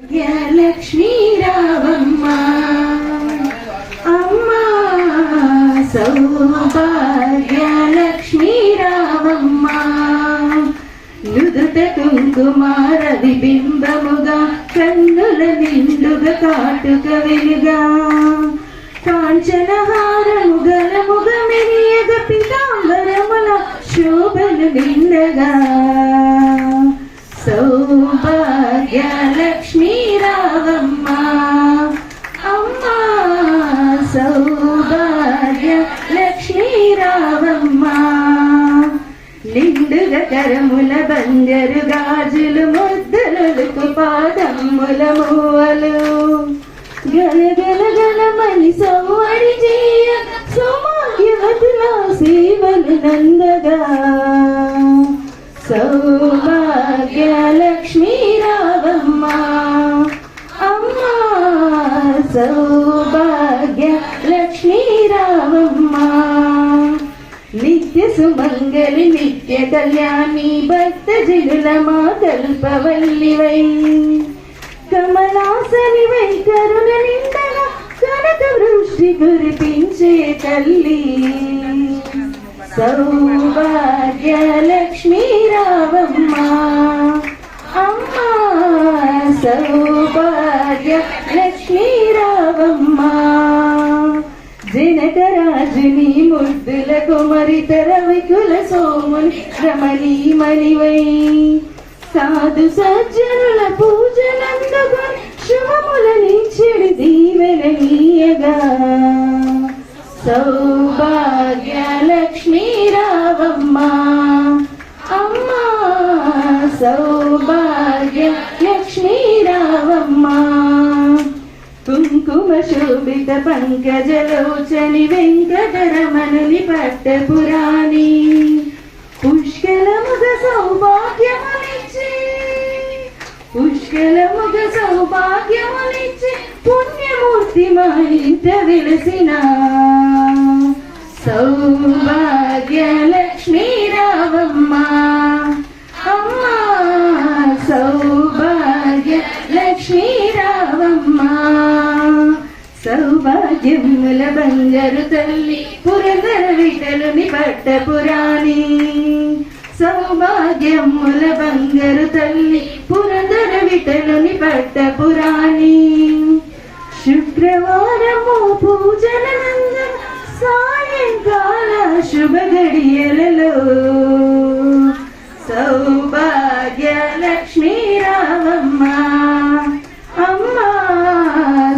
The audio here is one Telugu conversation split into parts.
లక్ష్మీ రావమ్మ అమ్మ సౌభాగ్య లక్ష్మీ రావమ్మ నుదుట కుంకుమార విబింబముగా కన్నుల నిండుగా కాటుక వెలుగా కాంచనహారము గలముగ మెరియగ పీతాంబరముల శోభను నిండగా సౌభాగ్య లక్ష్మీ రావమ్మ అమ్మ సౌభాగ్య లక్ష్మీ రావమ్మ నిండుగా కరముల బంగారు గాజులు ముద్దలుకు పాదమ్ముల మూవలు గలగల గలమని సౌవడి చేయ సౌభాగ్యవతుల సేవలు నందగా సౌభాగ్య లక్ష్మీ రావమ్మ అమ్మ సౌభాగ్య లక్ష్మీ రావమ్మ నిత్య సుమంగళి నిత్య కళ్యాణి భక్త జనుల మా కల్పవల్లివై కమలాసనివై కరుణ నిండగా కనక వృష్టి కురిపించే తల్లి సౌభాగ్య లక్ష్మీ రావమ్మ అమ్మ సౌభాగ్య లక్ష్మీ రావమ్మ జనకరాజుని ముద్దుల కుమరితర వికుల సోముని రమణీమణివై సాధు సజ్జనుల పూజలందుకొని శుభములనిచ్చిడి దీవెననీయగా సౌభాగ్య లక్ష్మీ రావమ్మ అమ్మ సౌభాగ్య లక్ష్మీ రావమ్మ కుంకుమ శోభిత పంకజలోచని వెంకటరమణుని పట్టపురాణి పుష్కలముగ సౌభాగ్యమునిచ్చి పుష్కలముగ సౌభాగ్యమునిచ్చి పుణ్యమూర్తి మా ఇంట వెలసిన సౌభాగ్య లక్ష్మీ రావమ్మ అమ్మ సౌభాగ్య లక్ష్మీ రావమ్మ సౌభాగ్యముల బంగారు తల్లి పురందర విఠలుని పట్టపురాణి సౌభాగ్యముల బంగారు తల్లి పురందర విఠలుని పట్టపురాణి శుక్రవారము పూజలనంద సాయంకాల శుభ గడియలలో సౌభాగ్య లక్ష్మీ రావమ్మ అమ్మ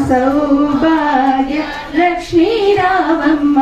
సౌభాగ్య లక్ష్మీ రావమ్మ